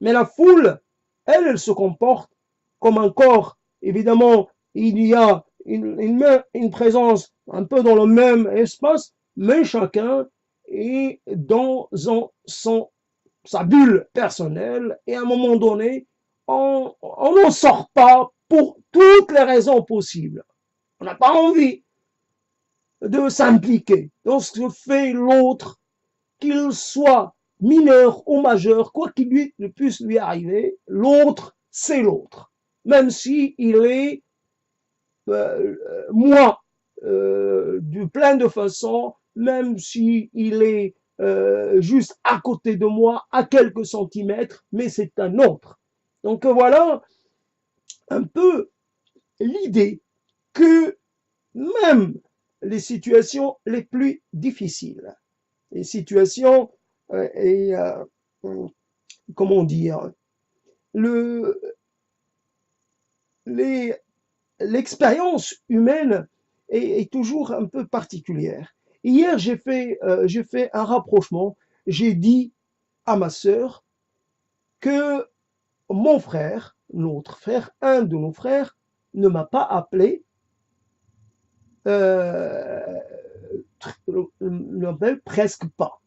Mais la foule, elle se comporte comme un corps. Évidemment, il y a une présence un peu dans le même espace, mais chacun est dans sa bulle personnelle, et à un moment donné, on n'en sort pas pour toutes les raisons possibles. On n'a pas envie de s'impliquer dans ce que fait l'autre, qu'il soit mineur ou majeur, quoi qu'il puisse lui arriver, l'autre, c'est l'autre, même si il est moi de plein de façons, même si il est juste à côté de moi, à quelques centimètres, mais c'est un autre. Donc voilà un peu l'idée que même les situations les plus difficiles, les situations et comment dire, le, les, l'expérience humaine est toujours un peu particulière. Hier, j'ai fait un rapprochement. J'ai dit à ma sœur que mon frère, notre frère, un de nos frères, ne m'a pas appelé, euh, ne m'appelle presque pas.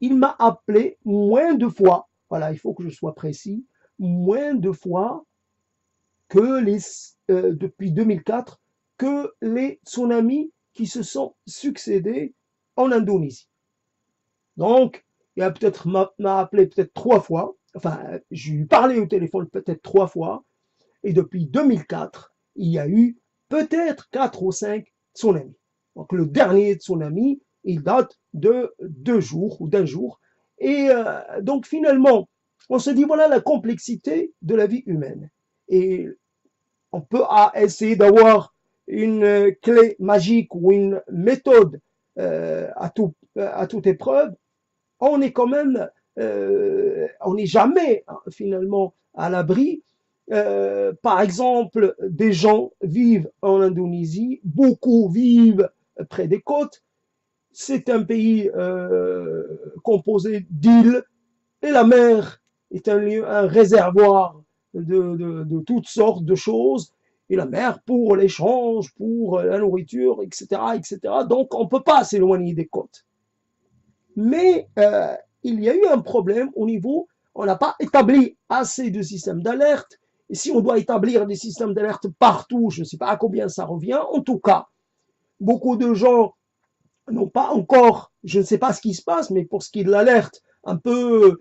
Il m'a appelé moins de fois, voilà, il faut que je sois précis, moins de fois que depuis 2004, que les tsunamis qui se sont succédés en Indonésie. Donc, il a peut-être m'a appelé peut-être 3 fois, enfin, je lui ai parlé au téléphone peut-être 3 fois, et depuis 2004, il y a eu peut-être 4 ou 5 tsunamis. Donc, le dernier tsunami, il date de 2 jours ou d'1 jour. Et donc, finalement, on se dit, voilà la complexité de la vie humaine. Et on peut essayer d'avoir une clé magique ou une méthode à toute épreuve, on est quand même, on n'est jamais finalement à l'abri. Par exemple, des gens vivent en Indonésie, beaucoup vivent près des côtes. C'est un pays composé d'îles et la mer est un lieu, un réservoir de toutes sortes de choses. Et la mer pour l'échange, pour la nourriture, etc., etc. Donc, on ne peut pas s'éloigner des côtes. Mais il y a eu un problème au niveau, on n'a pas établi assez de systèmes d'alerte. Et si on doit établir des systèmes d'alerte partout, je ne sais pas à combien ça revient. En tout cas, beaucoup de gens n'ont pas encore, je ne sais pas ce qui se passe, mais pour ce qui est de l'alerte, un peu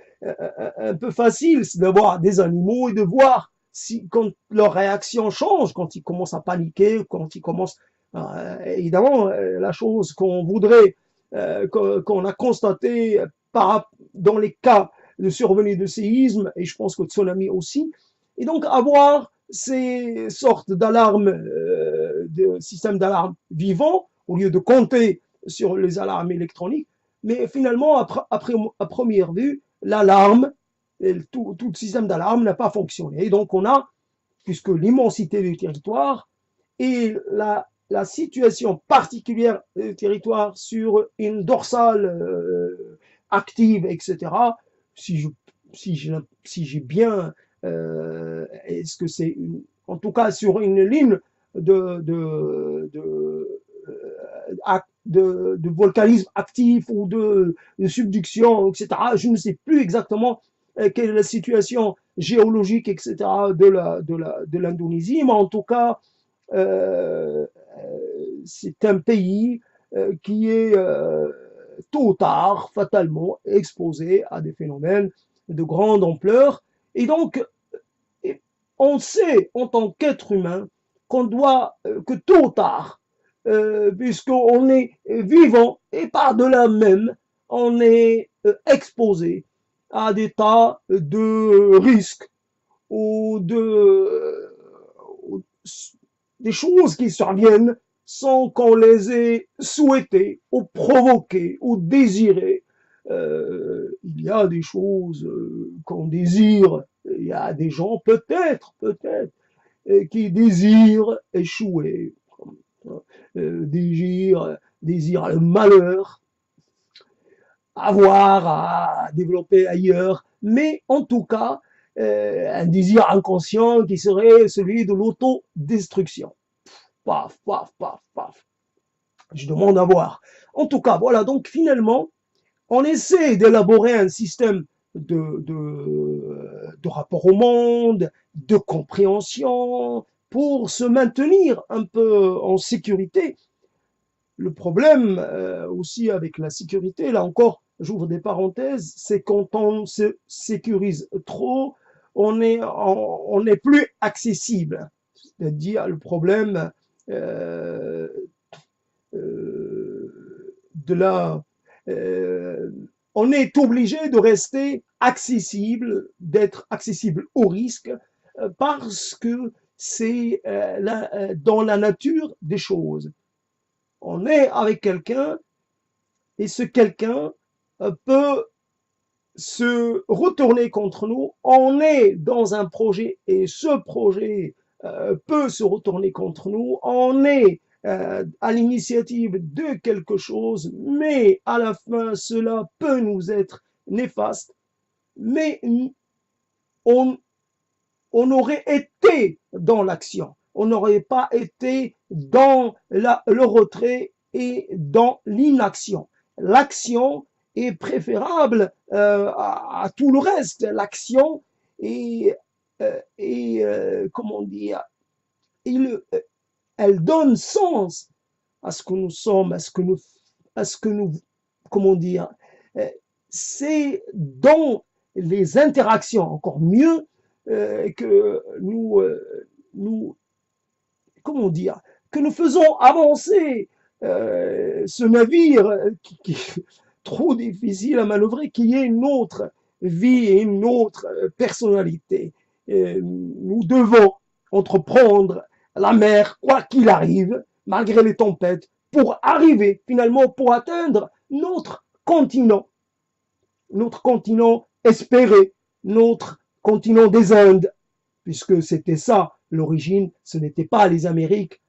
facile, c'est d'avoir des animaux et de voir si, quand leur réaction change, quand ils commencent à paniquer, quand ils commencent, évidemment, la chose qu'on voudrait, qu'on a constaté dans les cas de survenue de séisme, et je pense que tsunami aussi, et donc avoir ces sortes d'alarmes, de systèmes d'alarme vivants, au lieu de compter sur les alarmes électroniques, mais finalement, à première vue, l'alarme, tout système d'alarme n'a pas fonctionné. Et donc on a, puisque l'immensité du territoire et la situation particulière du territoire sur une dorsale active, etc., si je, si j'ai bien, est-ce que c'est en tout cas sur une ligne de volcanisme actif ou de subduction, etc. Je ne sais plus exactement quelle est la situation géologique, etc. de l'Indonésie, mais en tout cas, c'est un pays qui est tôt ou tard, fatalement, exposé à des phénomènes de grande ampleur. Et donc, on sait, en tant qu'être humain, qu'on doit, que tôt ou tard, puisqu'on est vivant et par-delà même, on est exposé à des tas de risques ou des choses qui surviennent sans qu'on les ait souhaitées ou provoquées ou désirées. Il y a des choses qu'on désire, il y a des gens peut-être, qui désirent échouer, désirent le malheur, avoir à développer ailleurs, mais en tout cas, un désir inconscient qui serait celui de l'autodestruction. Paf, paf, paf, paf. Je demande à voir. En tout cas, voilà, donc finalement, on essaie d'élaborer un système de rapport au monde, de compréhension, pour se maintenir un peu en sécurité. Le problème aussi avec la sécurité, là encore, j'ouvre des parenthèses, c'est quand on se sécurise trop, on n'est plus accessible. C'est-à-dire le problème euh, de la... on est obligé de rester accessible, d'être accessible au risque, parce que c'est dans la nature des choses. On est avec quelqu'un et ce quelqu'un peut se retourner contre nous. On est dans un projet et ce projet peut se retourner contre nous. On est à l'initiative de quelque chose, mais à la fin, cela peut nous être néfaste. Mais on, on aurait été dans l'action. On n'aurait pas été dans le retrait et dans l'inaction. L'action est préférable à tout le reste. L'action comment dire, elle donne sens à ce que nous sommes, à ce que nous, comment dire, c'est dans les interactions encore mieux que nous, comment dire, que nous faisons avancer ce navire qui est trop difficile à manœuvrer, qui est une autre vie et une autre personnalité. Nous devons entreprendre la mer, quoi qu'il arrive, malgré les tempêtes, pour arriver finalement, pour atteindre notre continent espéré, notre continent des Indes, puisque c'était ça l'origine, ce n'était pas les Amériques,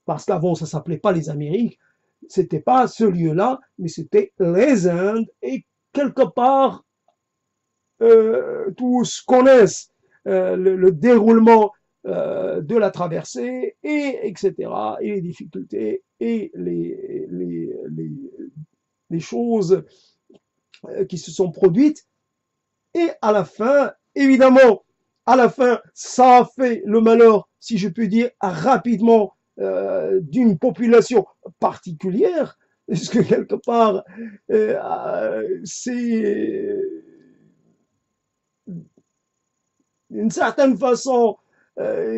parce qu'avant ça s'appelait pas les Amériques, c'était pas ce lieu-là, mais c'était les Indes, et quelque part, tous connaissent le déroulement de la traversée, et etc., et les difficultés, et les choses qui se sont produites, et à la fin, évidemment, à la fin, ça a fait le malheur, si je puis dire, rapidement d'une population particulière, parce que quelque part, c'est d'une certaine façon,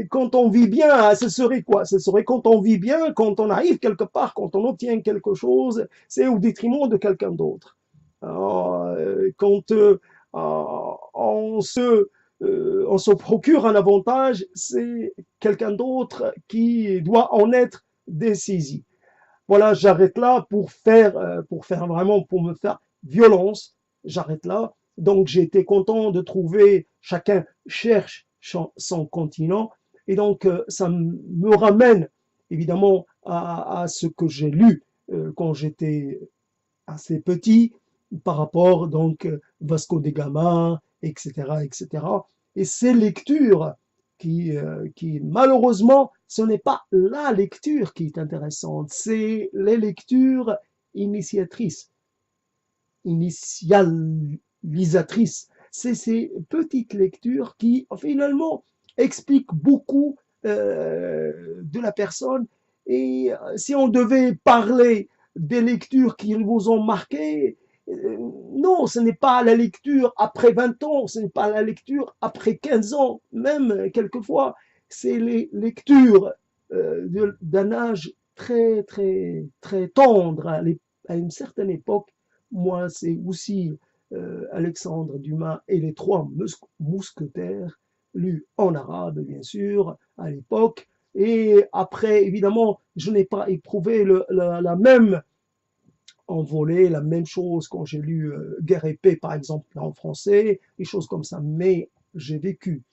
quand on vit bien, ce serait quoi? Ce serait quand on vit bien, quand on arrive quelque part, quand on obtient quelque chose, c'est au détriment de quelqu'un d'autre. Quand on se procure un avantage, c'est quelqu'un d'autre qui doit en être dessaisi. Voilà, j'arrête là pour faire vraiment, pour me faire violence. J'arrête là. Donc j'ai été content de trouver chacun cherche son continent et donc ça me ramène évidemment à ce que j'ai lu quand j'étais assez petit par rapport donc Vasco de Gama, etc., etc. Et ces lectures qui malheureusement, ce n'est pas la lecture qui est intéressante, c'est les lectures initiatrices, initialisatrices. C'est ces petites lectures qui finalement expliquent beaucoup de la personne. Et si on devait parler des lectures qui vous ont marqué, non, ce n'est pas la lecture après 20 ans, ce n'est pas la lecture après 15 ans, même quelquefois, c'est les lectures d'un âge très, très, très tendre à une certaine époque. Moi, c'est aussi Alexandre Dumas et les trois mousquetaires, lus en arabe, bien sûr, à l'époque. Et après, évidemment, je n'ai pas éprouvé la même envolée, la même chose quand j'ai lu Guerre et paix, par exemple, en français, des choses comme ça. Mais j'ai vécu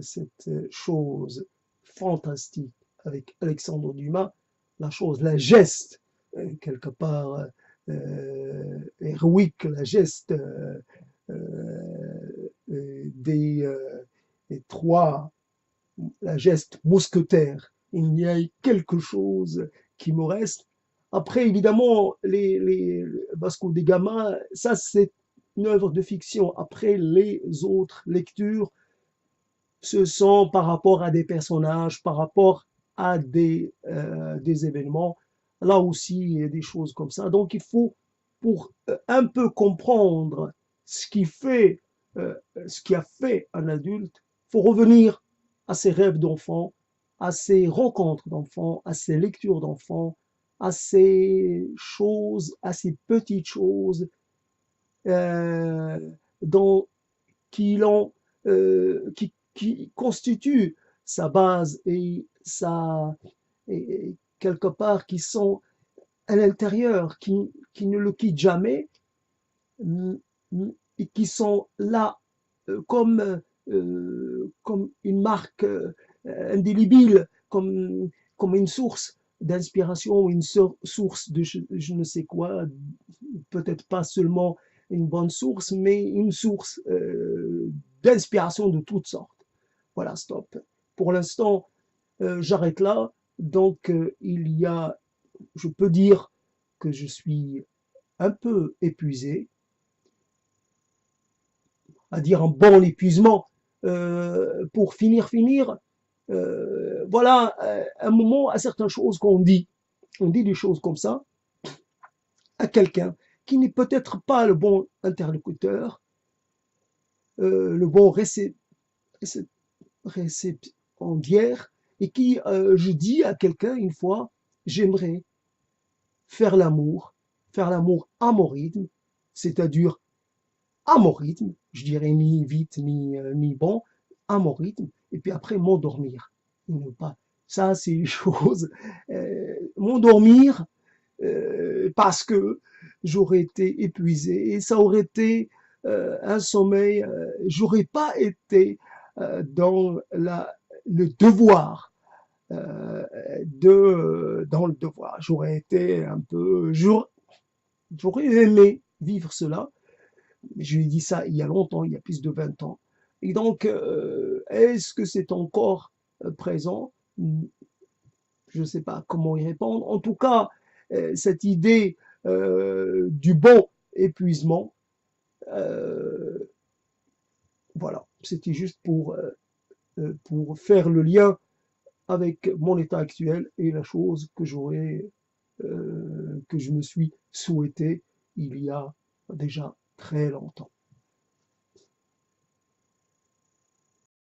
cette chose fantastique avec Alexandre Dumas, la chose, la geste, quelque part héroïque, la geste des trois, la geste mousquetaire. Il y a quelque chose qui me reste. Après, évidemment, les Vasco de Gama, ça c'est une œuvre de fiction. Après, les autres lectures, ce sont par rapport à des personnages, par rapport à des événements. Là aussi, il y a des choses comme ça. Donc, il faut, pour un peu comprendre ce qui fait ce qui a fait un adulte, il faut revenir à ses rêves d'enfant, à ses rencontres d'enfant, à ses lectures d'enfant, à ces choses, à ces petites choses euh, dont, qui constituent sa base et quelque part qui sont à l'intérieur, qui ne le quittent jamais et qui sont là comme une marque indélébile, comme une source d'inspiration, une source de je ne sais quoi, peut-être pas seulement une bonne source, mais une source d'inspiration de toutes sortes. Voilà, stop. Pour l'instant, j'arrête là. Donc, je peux dire que je suis un peu épuisé, à dire un bon épuisement, pour finir. Voilà, un moment, à certaines choses on dit des choses comme ça à quelqu'un qui n'est peut-être pas le bon interlocuteur, le bon récipiendaire, et qui, je dis à quelqu'un une fois, j'aimerais faire l'amour à mon rythme, c'est-à-dire à mon rythme, je dirais ni vite ni bon, à mon rythme, et puis après m'endormir. Ne pas. Ça, c'est une chose. M'endormir parce que j'aurais été épuisé et ça aurait été un sommeil. J'aurais pas été dans le devoir dans le devoir. J'aurais été un peu. J'aurais aimé vivre cela. Je lui ai dit ça il y a longtemps, il y a plus de 20 ans. Et donc, est-ce que c'est encore présent? Je ne sais pas comment y répondre. En tout cas, cette idée du bon épuisement, euh, voilà, c'était juste pour faire le lien avec mon état actuel et la chose que je me suis souhaité il y a déjà très longtemps.